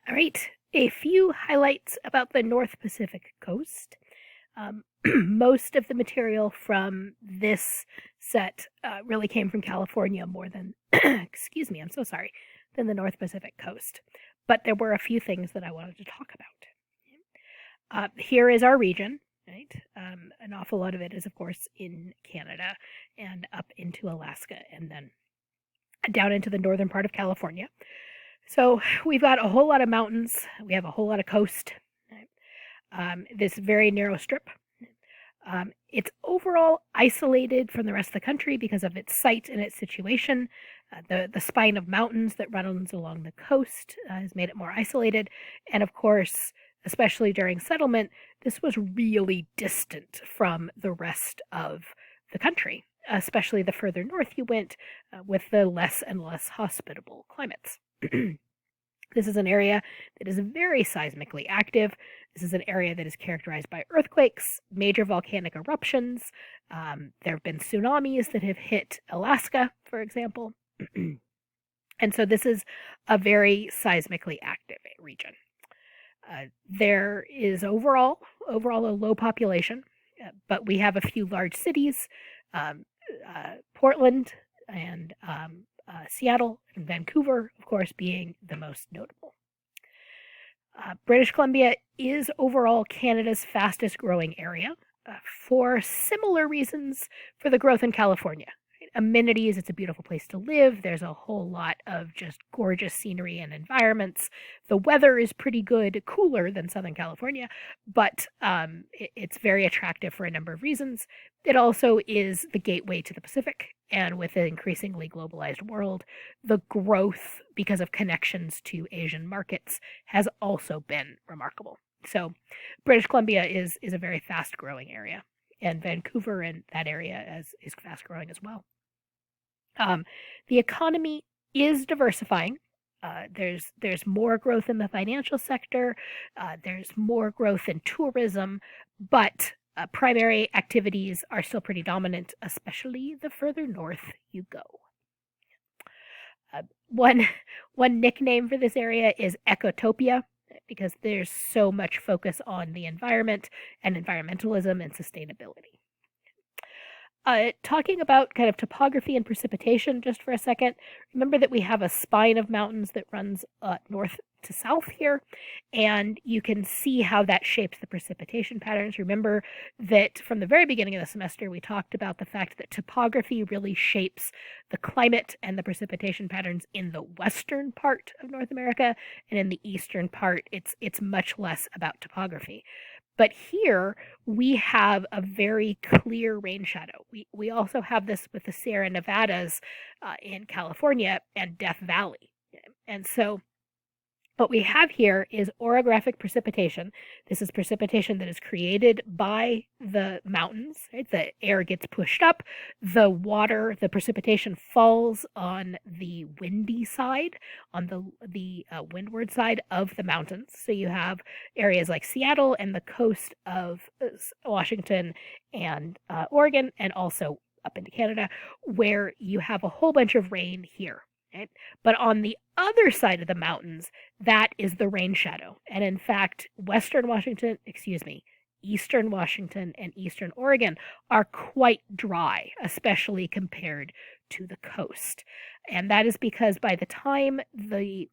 All right, a few highlights about the North Pacific coast. Most of the material from this set really came from California more than, excuse me, I'm so sorry, than the North Pacific coast. But there were a few things that I wanted to talk about. Here is our region, right? An awful lot of it is, of course, in Canada and up into Alaska and then down into the northern part of California. So we've got a whole lot of mountains. We have a whole lot of coast. This very narrow strip. It's overall isolated from the rest of the country because of its site and its situation. The spine of mountains that runs along the coast has made it more isolated. And of course, especially during settlement, this was really distant from the rest of the country, especially the further north you went with the less and less hospitable climates. This is an area that is very seismically active. This is an area that is characterized by earthquakes, major volcanic eruptions. There have been tsunamis that have hit Alaska, for example. And so this is a very seismically active region. There is overall a low population, but we have a few large cities, Portland and Seattle and Vancouver, of course, being the most notable. British Columbia is overall Canada's fastest growing area for similar reasons for the growth in California. Amenities, it's a beautiful place to live. There's a whole lot of just gorgeous scenery and environments. The weather is pretty good, cooler than Southern California, but it's very attractive for a number of reasons. It also is the gateway to the Pacific, and with an increasingly globalized world, the growth because of connections to Asian markets has also been remarkable. So British Columbia is a very fast growing area, and Vancouver and that area is fast growing as well. The economy is diversifying. There's more growth in the financial sector. There's more growth in tourism, but primary activities are still pretty dominant, especially the further north you go. One nickname for this area is Ecotopia because there's so much focus on the environment and environmentalism and sustainability. Talking about kind of topography and precipitation just for a second, remember that we have a spine of mountains that runs north to south here, and you can see how that shapes the precipitation patterns. Remember that from the very beginning of the semester, we talked about the fact that topography really shapes the climate and the precipitation patterns in the western part of North America, and in the eastern part, it's much less about topography. But here we have a very clear rain shadow. We also have this with the Sierra Nevadas in California and Death Valley. And so what we have here is orographic precipitation. This is precipitation that is created by the mountains. Right? The air gets pushed up. The water, the precipitation falls on the windy side, on the windward side of the mountains. So you have areas like Seattle and the coast of Washington and Oregon, and also up into Canada, where you have a whole bunch of rain here. Right? But on the other side of the mountains, that is the rain shadow. And in fact, Eastern Washington and Eastern Oregon are quite dry, especially compared to the coast. And that is because by the time the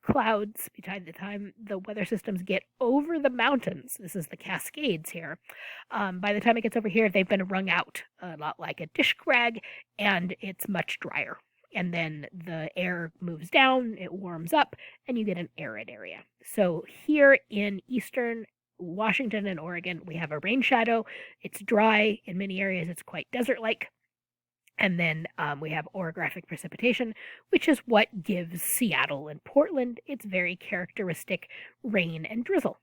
weather systems get over the mountains, this is the Cascades here, by the time it gets over here, they've been wrung out a lot like a dish rag, and it's much drier. And then the air moves down, it warms up, and you get an arid area. So here in eastern Washington and Oregon, we have a rain shadow. It's dry. In many areas, it's quite desert-like. And then we have orographic precipitation, which is what gives Seattle and Portland its very characteristic rain and drizzle.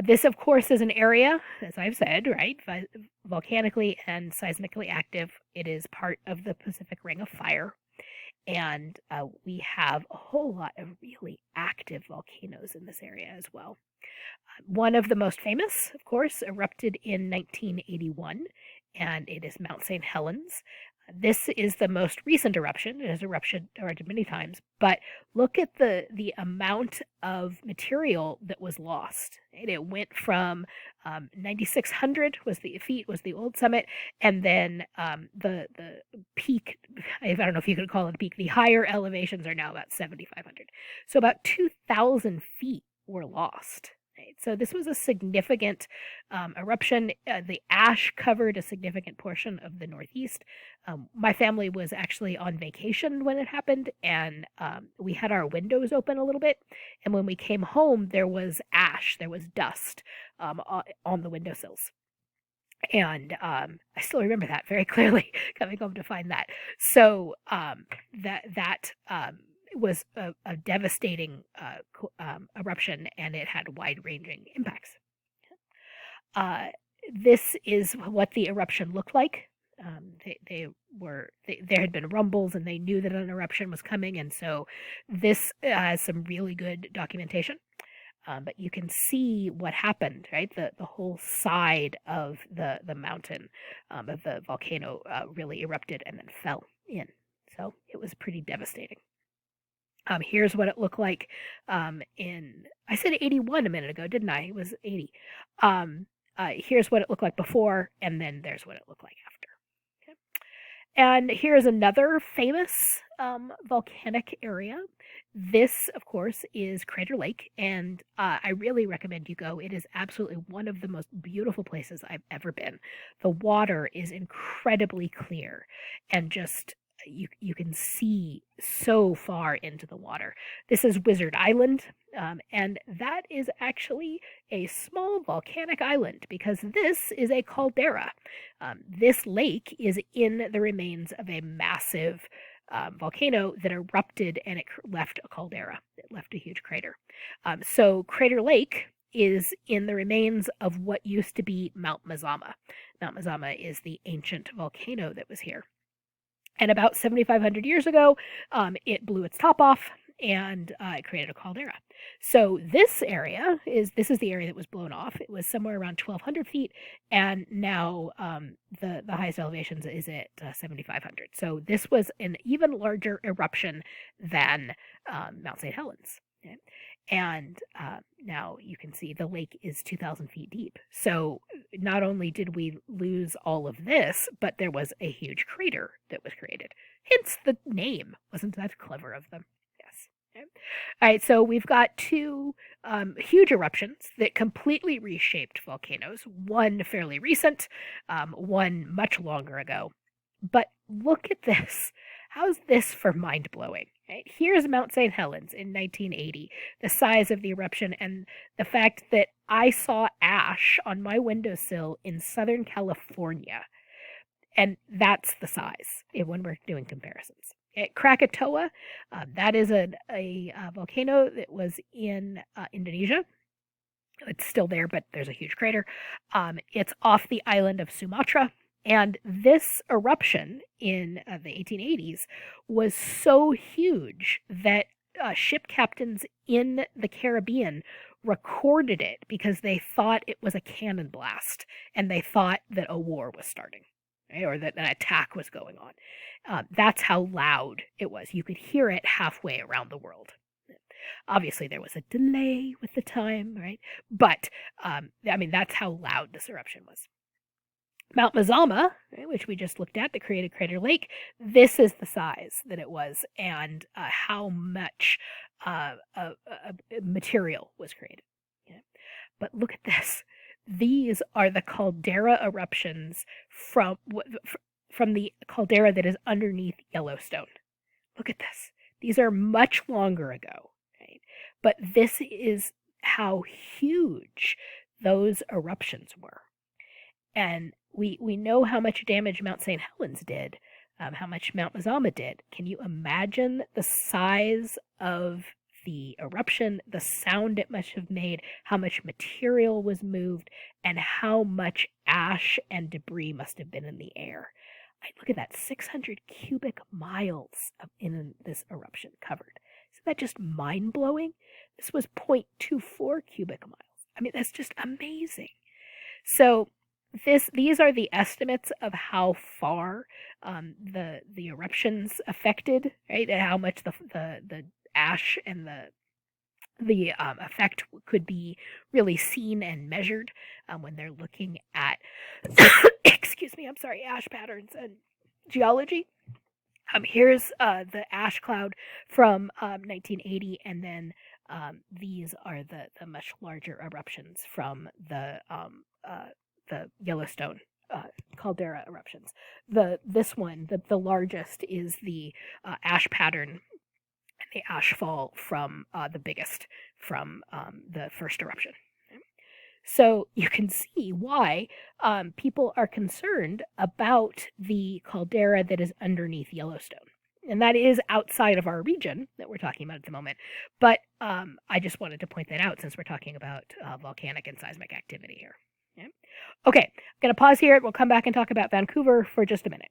This, of course, is an area, as I've said, right, volcanically and seismically active. It is part of the Pacific Ring of Fire, and we have a whole lot of really active volcanoes in this area as well. One of the most famous, of course, erupted in 1981, and it is Mount St. Helens. This is the most recent eruption. It has erupted many times, but look at the amount of material that was lost. It went from 9,600 was the feet was the old summit, and then the peak. I don't know if you could call it a peak. The higher elevations are now about 7,500. So about 2,000 feet were lost. Right? So this was a significant eruption. The ash covered a significant portion of the Northeast. My family was actually on vacation when it happened, and we had our windows open a little bit. And when we came home, there was ash, there was dust on the windowsills. And I still remember that very clearly, coming home to find that. So that was a devastating eruption, and it had wide-ranging impacts. This is what the eruption looked like. There had been rumbles, and they knew that an eruption was coming, and so this has some really good documentation. But you can see what happened, right? The whole side of the mountain of the volcano really erupted and then fell in. So it was pretty devastating. Here's what it looked like I said 81 a minute ago, didn't I? It was 80. Here's what it looked like before, and then there's what it looked like after. Okay. And here's another famous volcanic area. This, of course, is Crater Lake, and I really recommend you go. It is absolutely one of the most beautiful places I've ever been. The water is incredibly clear, and just you can see so far into the water. This is Wizard Island, and that is actually a small volcanic island because this is a caldera. This lake is in the remains of a massive volcano that erupted, and it left a caldera. It left a huge crater. So Crater Lake is in the remains of what used to be Mount Mazama. Mount Mazama is the ancient volcano that was here. And about 7,500 years ago, it blew its top off, and it created a caldera. So this is the area that was blown off. It was somewhere around 1,200 feet, and now the highest elevations is at 7,500. So this was an even larger eruption than Mount St. Helens. Okay? And now you can see the lake is 2,000 feet deep. So not only did we lose all of this, but there was a huge crater that was created. Hence the name. Wasn't that clever of them? Yes. Okay. All right, so we've got two huge eruptions that completely reshaped volcanoes. One fairly recent, one much longer ago. But look at this. How's this for mind-blowing? Right? Here's Mount St. Helens in 1980, the size of the eruption, and the fact that I saw ash on my windowsill in Southern California. And that's the size when we're doing comparisons. At Krakatoa, that is a volcano that was in Indonesia. It's still there, but there's a huge crater. It's off the island of Sumatra. And this eruption in the 1880s was so huge that ship captains in the Caribbean recorded it because they thought it was a cannon blast and they thought that a war was starting, right? Or that an attack was going on. That's how loud it was. You could hear it halfway around the world. Obviously, there was a delay with the time, right? But, that's how loud this eruption was. Mount Mazama, which we just looked at, that created Crater Lake, this is the size that it was and how much material was created. Yeah. But look at this. These are the caldera eruptions from the caldera that is underneath Yellowstone. Look at this. These are much longer ago, right? But this is how huge those eruptions were. And we know how much damage Mount St. Helens did, how much Mount Mazama did. Can you imagine the size of the eruption, the sound it must have made, how much material was moved, and how much ash and debris must have been in the air? Look at that, 600 cubic miles in this eruption covered. Isn't that just mind-blowing? This was 0.24 cubic miles. That's just amazing. So these are the estimates of how far the eruptions affected, right? And how much the ash and the effect could be really seen and measured when they're looking at excuse me, I'm sorry, ash patterns and geology. Here's the ash cloud from 1980, and then these are the much larger eruptions from the Yellowstone caldera eruptions. This one, the largest, is the ash pattern and the ash fall from the biggest from the first eruption. So you can see why people are concerned about the caldera that is underneath Yellowstone. And that is outside of our region that we're talking about at the moment. But I just wanted to point that out since we're talking about volcanic and seismic activity here. Okay, I'm going to pause here. We'll come back and talk about Vancouver for just a minute.